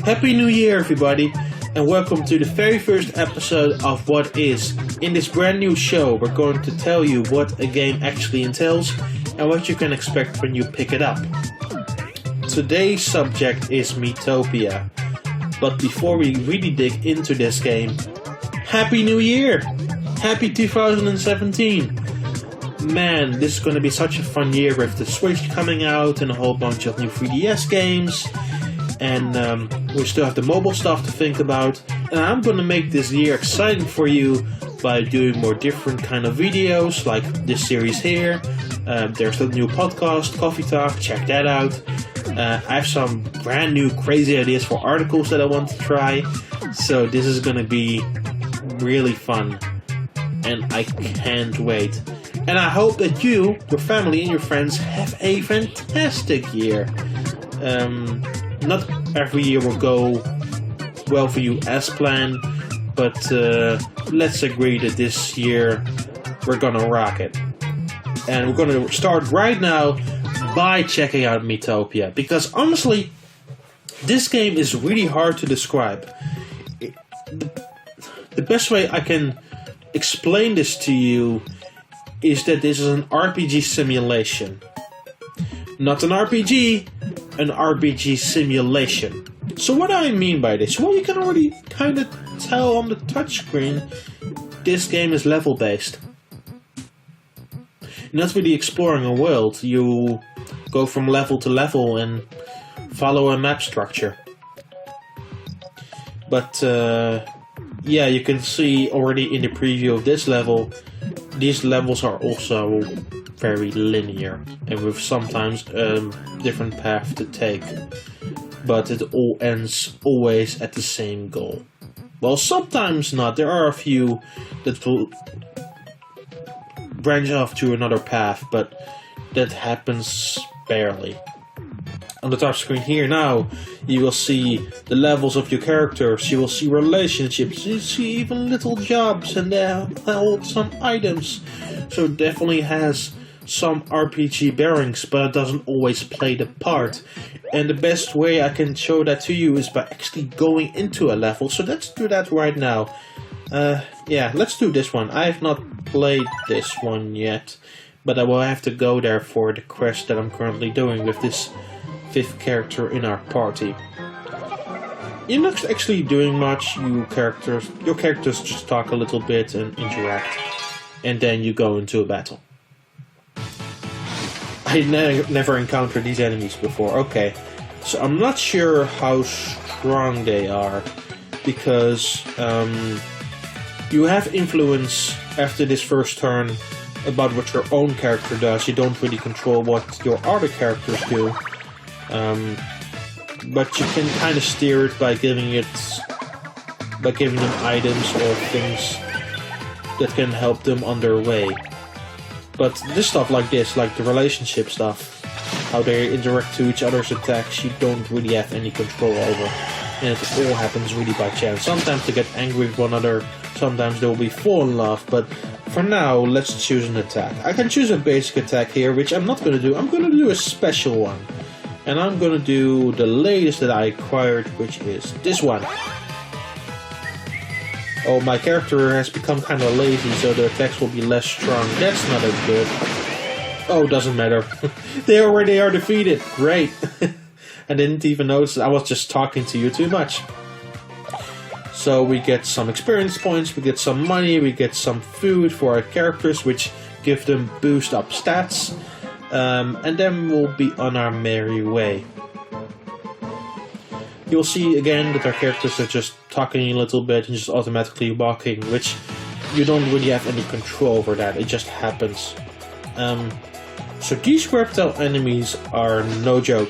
Happy New Year, everybody, and welcome to the very first episode of What Is. In this brand new show, we're going to tell you what a game actually entails and what you can expect when you pick it up. Today's subject is Miitopia, but before we really dig into this game, Happy New Year! Happy 2017! Man, this is going to be such a fun year with the Switch coming out and a whole bunch of new 3DS games. And we still have the mobile stuff to think about. And I'm going to make this year exciting for you by doing more different kind of videos, like this series here. There's a new podcast, Coffee Talk, check that out. I have some brand new crazy ideas for articles that I want to try. So this is going to be really fun. And I can't wait. And I hope that you, your family and your friends have a fantastic year. Not every year will go well for you as planned, but let's agree that this year we're gonna rock it. And we're gonna start right now by checking out Miitopia, because honestly, this game is really hard to describe. The best way I can explain this to you is that this is an RPG simulation. Not an RPG, an RPG simulation. So what do I mean by this? Well, you can already kind of tell on the touchscreen this game is level based. You're not really exploring a world. You go from level to level and follow a map structure. But yeah, you can see already in the preview of this level, these levels are also very linear and with sometimes different path to take, but it all ends always at the same goal. Well, sometimes not. There are a few that will branch off to another path, but that happens barely. On the top screen here now, you will see the levels of your characters, you will see relationships, you see even little jobs, and they hold some items. So it definitely has some RPG bearings, but it doesn't always play the part. And the best way I can show that to you is by actually going into a level. So let's do that right now. Yeah, let's do this one. I have not played this one yet, but I will have to go there for the quest that I'm currently doing with this 5th character in our party. You're not actually doing much. Your characters just talk a little bit and interact, and then you go into a battle. I never encountered these enemies before. Okay, so I'm not sure how strong they are, because you have influence after this first turn about what your own character does. You don't really control what your other characters do, but you can kind of steer it by giving them items or things that can help them on their way. But this stuff like this, like the relationship stuff, how they interact to each other's attacks, you don't really have any control over. And it all happens really by chance. Sometimes they get angry with one another, sometimes they will be fall in love, but for now, let's choose an attack. I can choose a basic attack here, which I'm not going to do. I'm going to do a special one. And I'm going to do the latest that I acquired, which is this one. Oh, my character has become kind of lazy, so the attacks will be less strong. That's not as good. Oh, doesn't matter. They already are defeated. Great. I didn't even notice. I was just talking to you too much. So we get some experience points, we get some money, we get some food for our characters, which give them boost up stats. And then we'll be on our merry way. You'll see again that our characters are just talking a little bit and just automatically walking, which you don't really have any control over that, it just happens. So these reptile enemies are no joke.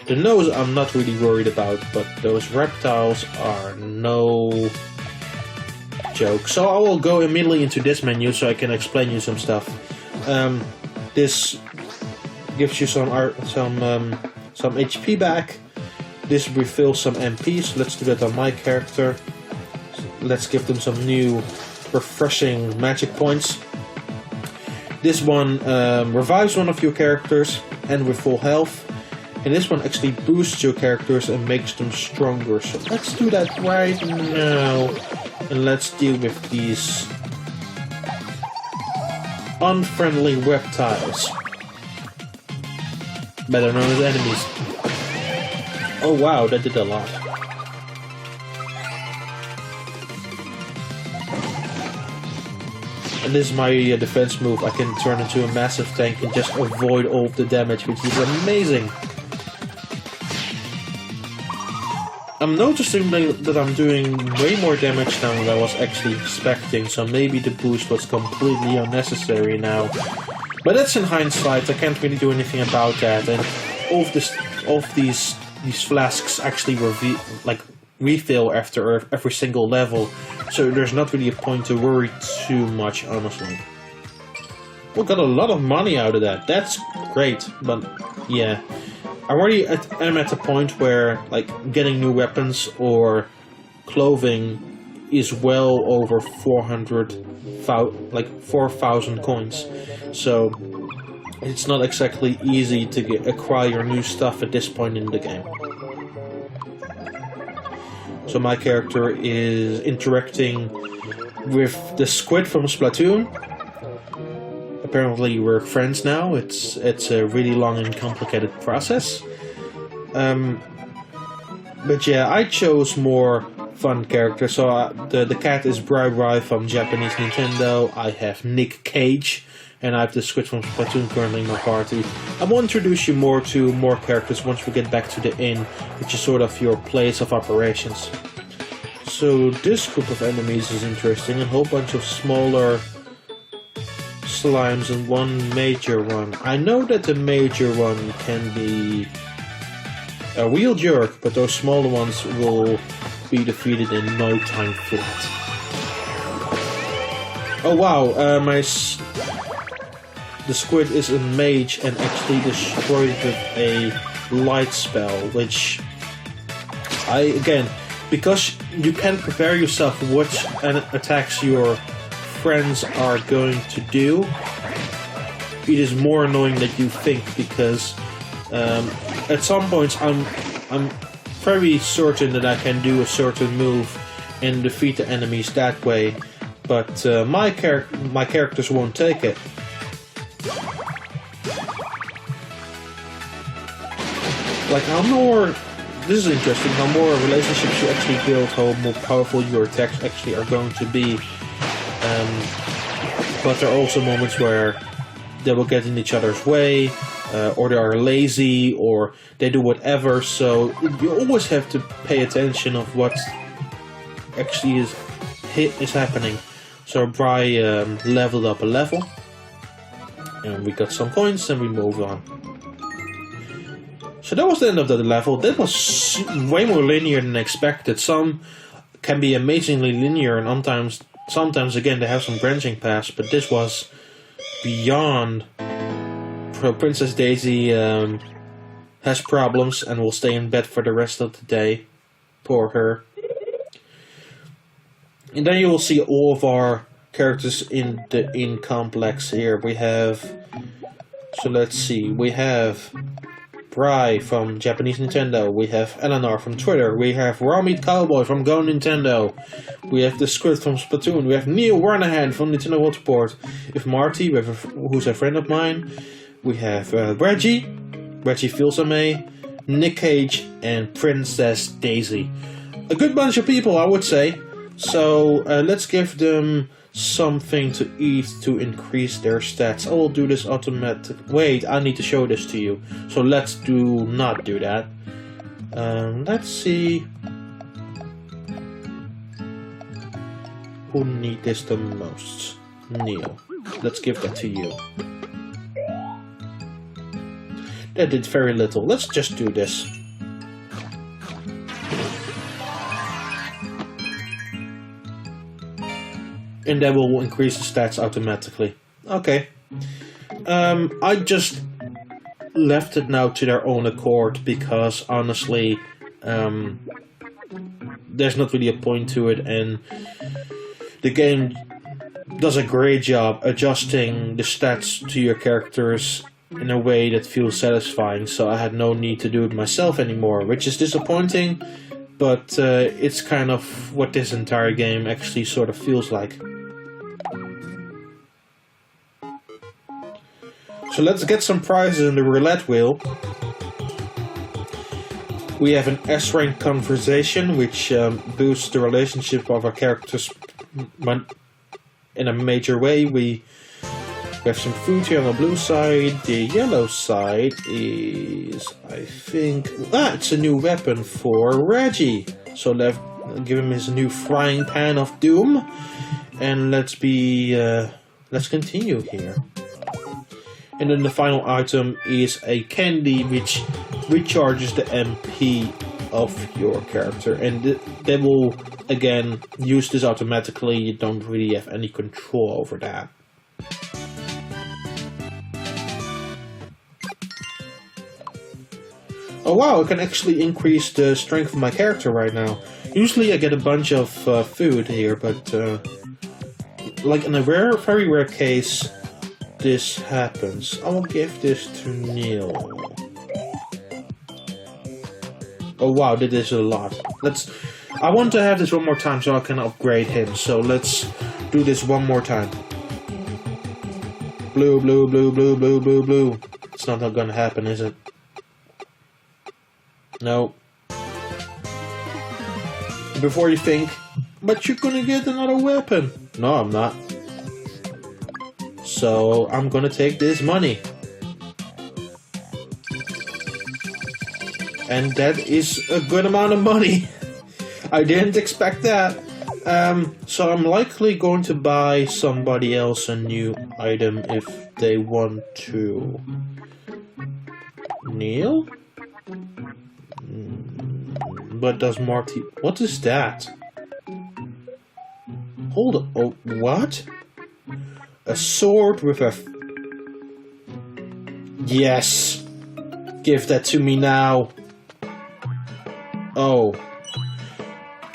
The nose I'm not really worried about, but those reptiles are no joke. So I will go immediately into this menu so I can explain you some stuff. This gives you some HP back. This refills some MPs. Let's do that on my character. Let's give them some new refreshing magic points. This one revives one of your characters and with full health. And this one actually boosts your characters and makes them stronger. So let's do that right now. And let's deal with these unfriendly reptiles, better known as enemies. Oh wow, that did a lot. And this is my defense move. I can turn into a massive tank and just avoid all of the damage, which is amazing. I'm noticing that I'm doing way more damage now than I was actually expecting, so maybe the boost was completely unnecessary now. But that's in hindsight, I can't really do anything about that, and all of these flasks actually refill after every single level, so there's not really a point to worry too much, honestly. We got a lot of money out of that, that's great, but yeah. I'm at the point where getting new weapons or clothing is well over 4,000 coins. So it's not exactly easy to acquire new stuff at this point in the game. So my character is interacting with the squid from Splatoon. Apparently we're friends now. It's a really long and complicated process. But yeah, I chose more fun characters. So the cat is Bri from Japanese Nintendo. I have Nick Cage, and I have the squid from Splatoon currently in my party. I will introduce you to more characters once we get back to the inn, which is sort of your place of operations. So this group of enemies is interesting. A whole bunch of smaller slimes and one major one. I know that the major one can be a real jerk, but those smaller ones will be defeated in no time flat. Oh wow, the squid is a mage and actually destroyed it with a light spell, which because you can prepare yourself which attacks your friends are going to do, it is more annoying than you think, because at some points I'm very certain that I can do a certain move and defeat the enemies that way, but my characters won't take it. This is interesting, how more relationships you actually build, how more powerful your attacks actually are going to be. But there are also moments where they will get in each other's way, or they are lazy, or they do whatever, so you always have to pay attention of what actually is happening. So Bri leveled up a level, and we got some coins, and we move on. So that was the end of the level. That was way more linear than expected. Some can be amazingly linear, and sometimes again they have some branching paths, but this was beyond. Princess Daisy has problems and will stay in bed for the rest of the day. Poor her. And then you will see all of our characters in the inn complex here. We have, so let's see, we have Bri from Japanese Nintendo, we have Eleanor from Twitter, we have Raw Meat Cowboy from Go Nintendo, we have the Squid from Splatoon, we have Neil Wernahan from Nintendo World Report, we have Marty, who's a friend of mine, we have Reggie Filsame, Nick Cage, and Princess Daisy. A good bunch of people, I would say. So let's give them something to eat to increase their stats. I will do this automatic. Wait, I need to show this to you. So let's not do that. Let's see who needs this the most. Neil. Let's give that to you. That did very little. Let's just do this. And that will increase the stats automatically. Okay. I just left it now to their own accord, because honestly, there's not really a point to it, and the game does a great job adjusting the stats to your characters in a way that feels satisfying, so I had no need to do it myself anymore, which is disappointing, but it's kind of what this entire game actually sort of feels like. So let's get some prizes in the roulette wheel. We have an S-rank conversation, which boosts the relationship of our characters in a major way. We have some food here on the blue side. The yellow side is, I think... it's a new weapon for Reggie. So let's give him his new frying pan of doom. And let's continue here. And then the final item is a candy which recharges the MP of your character. And they will, again, use this automatically. You don't really have any control over that. Oh wow, I can actually increase the strength of my character right now. Usually I get a bunch of food here, but like in a very rare case, this happens. I will give this to Neil. Oh wow, this is a lot. I want to have this one more time so I can upgrade him. So let's do this one more time. Blue, blue, blue, blue, blue, blue, blue. It's not gonna happen, is it? No. Before you think, but you're gonna get another weapon. No, I'm not. So I'm gonna take this money. And that is a good amount of money. I didn't expect that. So I'm likely going to buy somebody else a new item if they want to. Neil? But does Marty... What is that? Hold on. Oh, what? A sword with a... Yes! Give that to me now. Oh.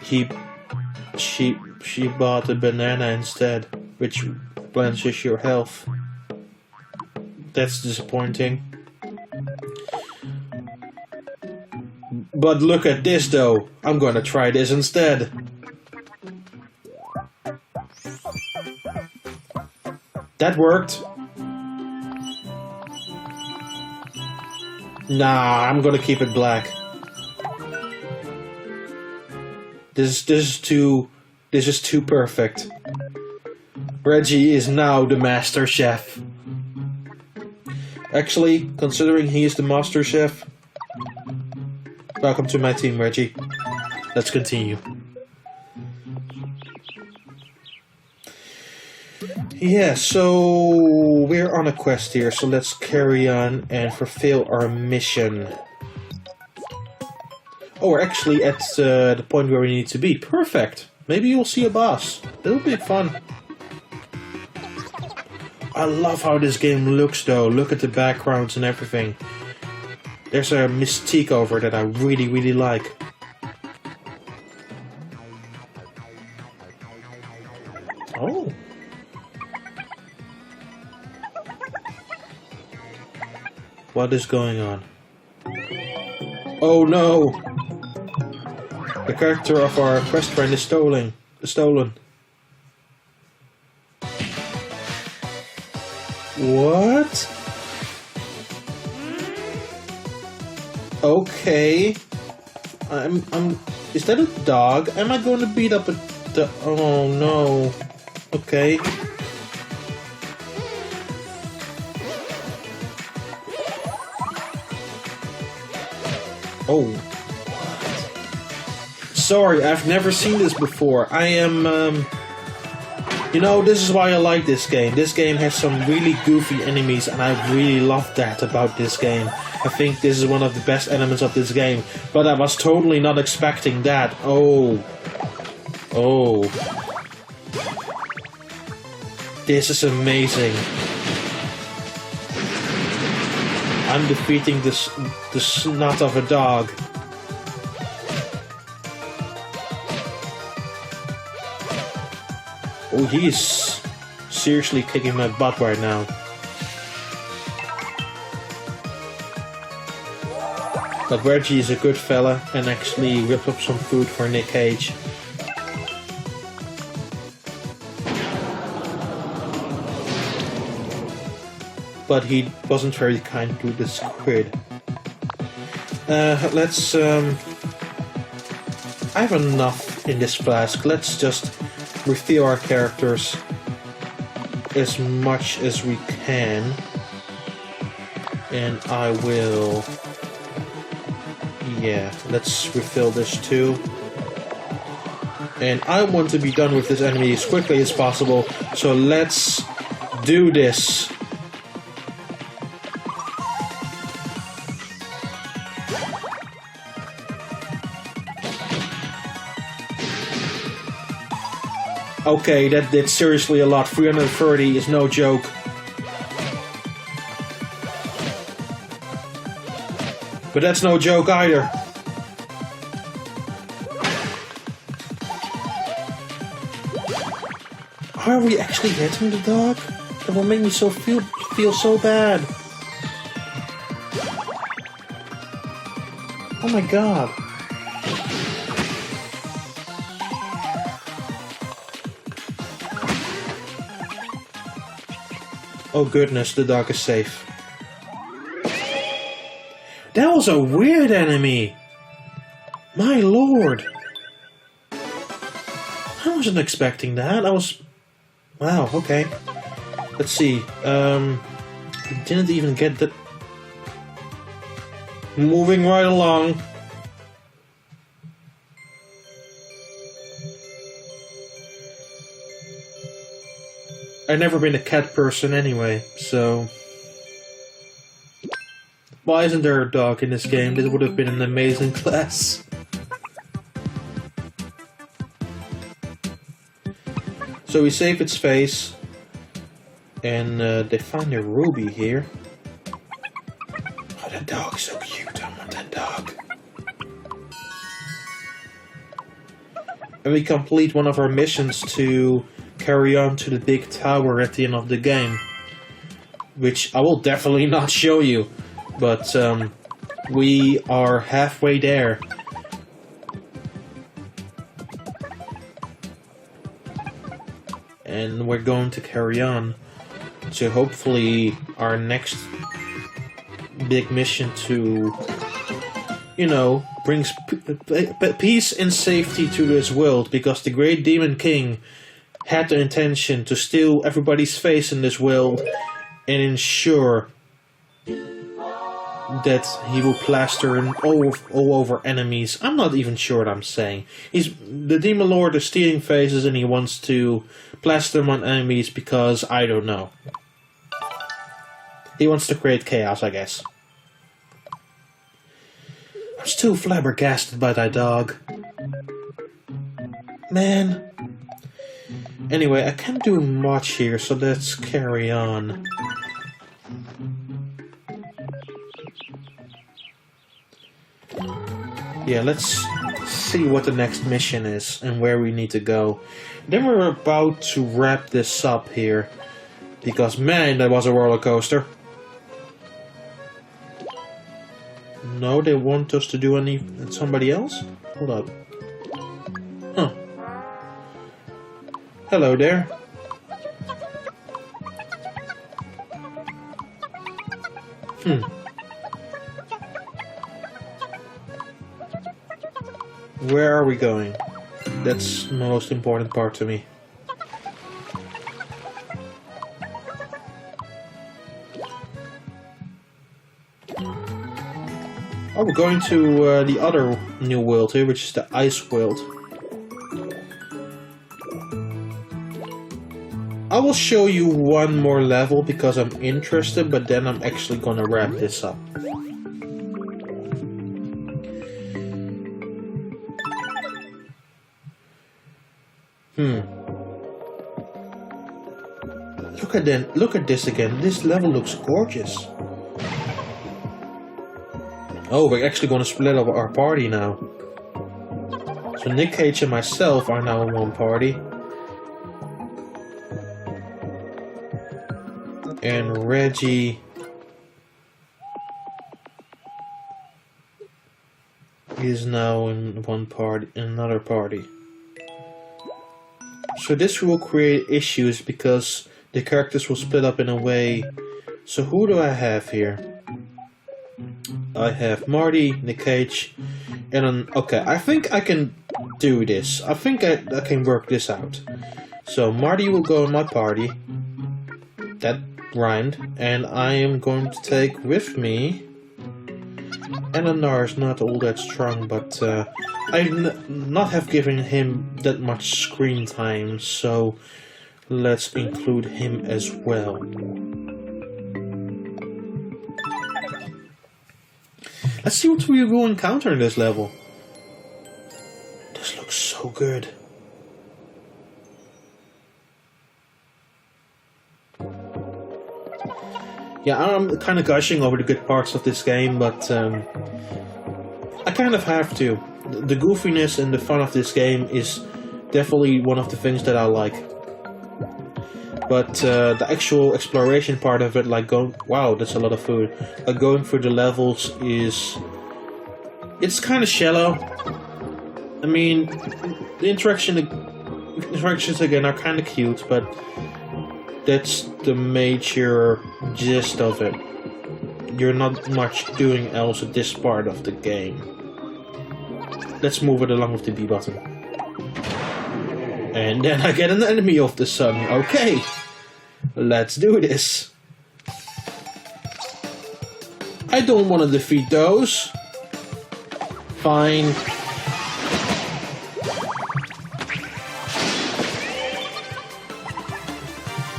She bought a banana instead, which replenishes your health. That's disappointing. But look at this though. I'm gonna try this instead. That worked. Nah, I'm gonna keep it black. This is too perfect. Reggie is now the master chef. Actually, considering he is the master chef, welcome to my team, Reggie. Let's continue. Yeah, so we're on a quest here, so let's carry on and fulfill our mission. Oh, we're actually at the point where we need to be. Perfect. Maybe you'll see a boss. It'll be fun. I love how this game looks though. Look at the backgrounds and everything. There's a mystique over it that I really like. Oh. What is going on? Oh no! The character of our quest friend is stolen. What? Okay. Is that a dog? Am I going to beat up the... Oh no. Okay. Oh. Sorry, I've never seen this before. I am, you know, this is why I like this game. This game has some really goofy enemies, and I really love that about this game. I think this is one of the best elements of this game. But I was totally not expecting that. Oh. Oh. This is amazing. I'm defeating the snot of a dog. Oh, he's seriously kicking my butt right now. But Reggie is a good fella and actually ripped up some food for Nick Cage. But he wasn't very kind to the squid. Let's I have enough in this flask. Let's just refill our characters as much as we can. And I will... Yeah, let's refill this too. And I want to be done with this enemy as quickly as possible. So let's do this. Okay, that did seriously a lot. 330 is no joke. But that's no joke either. Are we actually hitting the dog? That will make me feel so bad. Oh my god. Oh goodness, the dog is safe. That was a weird enemy! My lord! I wasn't expecting that. I was... Wow, okay. Let's see. I didn't even get the... Moving right along. I've never been a cat person anyway, so... Why isn't there a dog in this game? This would have been an amazing class. So we save its face. And they find a ruby here. Oh, that dog is so cute. I want that dog. And we complete one of our missions to carry on to the big tower at the end of the game, which I will definitely not show you, but we are halfway there. And we're going to carry on to hopefully our next big mission to, you know, brings peace and safety to this world, because the Great Demon King had the intention to steal everybody's face in this world and ensure that he will plaster them all over enemies. I'm not even sure what I'm saying. The Demon Lord is stealing faces and he wants to plaster them on enemies because, I don't know. He wants to create chaos, I guess. I'm still flabbergasted by that dog. Man. Anyway, I can't do much here, so let's carry on. Yeah, let's see what the next mission is and where we need to go. Then we're about to wrap this up here, because man, that was a roller coaster. No, they want us to do somebody else? Hold up. Huh. Hello there. Where are we going? That's the most important part to me. Oh, we're going to the other new world here, which is the ice world. I will show you one more level because I'm interested, but then I'm actually gonna wrap this up. Look at this again. This level looks gorgeous. Oh, we're actually gonna split up our party now. So Nick Cage and myself are now in one party. And Reggie is now in another party. So this will create issues because the characters will split up in a way. So who do I have here? I have Marty, Nick Cage, and okay, I think I can do this. I think I can work this out. So Marty will go in my party. That rhymed. And I am going to take with me... Eleanor is not all that strong, but I not have given him that much screen time, so let's include him as well. Let's see what we will encounter in this level. This looks so good. Yeah, I'm kind of gushing over the good parts of this game, but I kind of have to. The goofiness and the fun of this game is definitely one of the things that I like. But the actual exploration part of it, like going... Wow, that's a lot of food. Like going through the levels is... It's kind of shallow. I mean, the interactions again are kind of cute, but... That's the major gist of it. You're not much doing else at this part of the game. Let's move it along with the B button. And then I get an enemy of the sun. Okay, let's do this. I don't want to defeat those. Fine.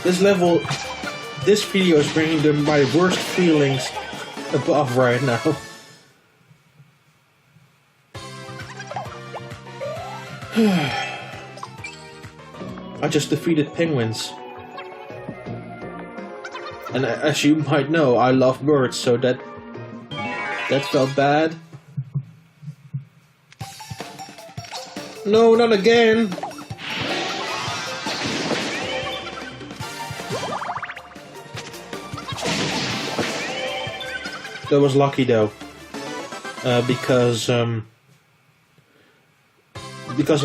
This video is bringing my worst feelings above right now. I just defeated penguins. And as you might know, I love birds, so that felt bad. No, not again! That was lucky though, because of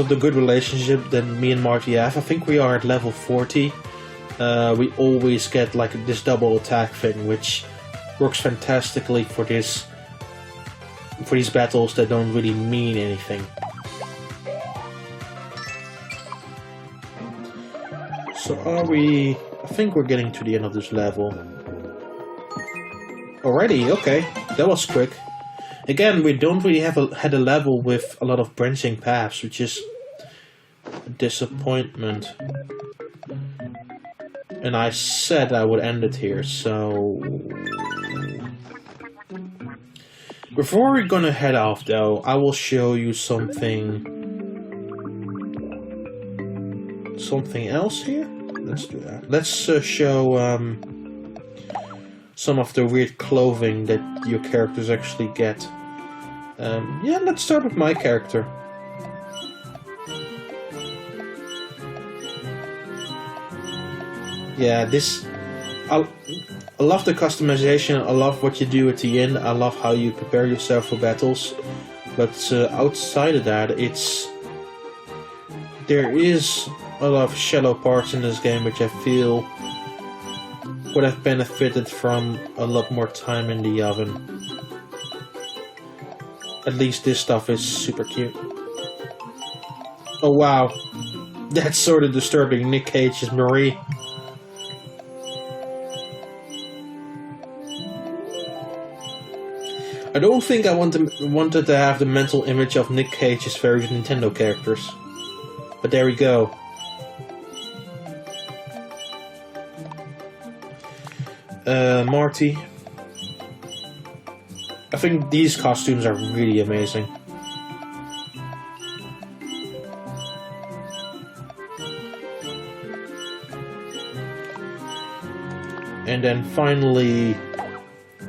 the good relationship that me and Marty have. I think we are at level 40. We always get like this double attack thing, which works fantastically for these battles that don't really mean anything. So are we? I think we're getting to the end of this level. Already, okay, that was quick. Again, we don't really had a level with a lot of branching paths, which is a disappointment. And I said I would end it here, so... Before we're gonna head off though, I will show you something else here? Let's do that. Let's show some of the weird clothing that your characters actually get. Yeah, let's start with my character. Yeah, I love the customization, I love what you do at the end, I love how you prepare yourself for battles. But outside of that, there is a lot of shallow parts in this game which I feel would have benefited from a lot more time in the oven. At least this stuff is super cute. Oh wow, that's sort of disturbing. Nick Cage is Marie. I don't think I wanted to have the mental image of Nick Cage's various Nintendo characters. But there we go. Marty. I think these costumes are really amazing. And then finally,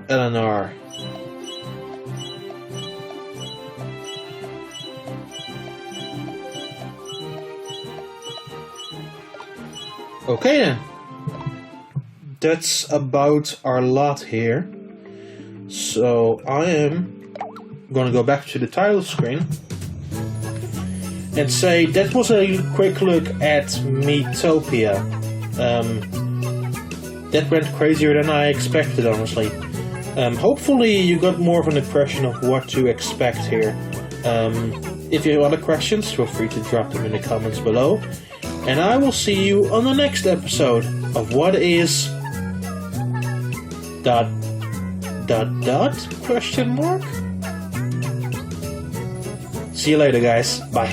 Eleanor. Okay then. That's about our lot here. So I am I'm gonna go back to the title screen and say that was a quick look at Miitopia. That went crazier than I expected, honestly. Hopefully you got more of an impression of what to expect here. If you have other questions, feel free to drop them in the comments below. And I will see you on the next episode of What Is... ... question mark? See you later, guys. Bye.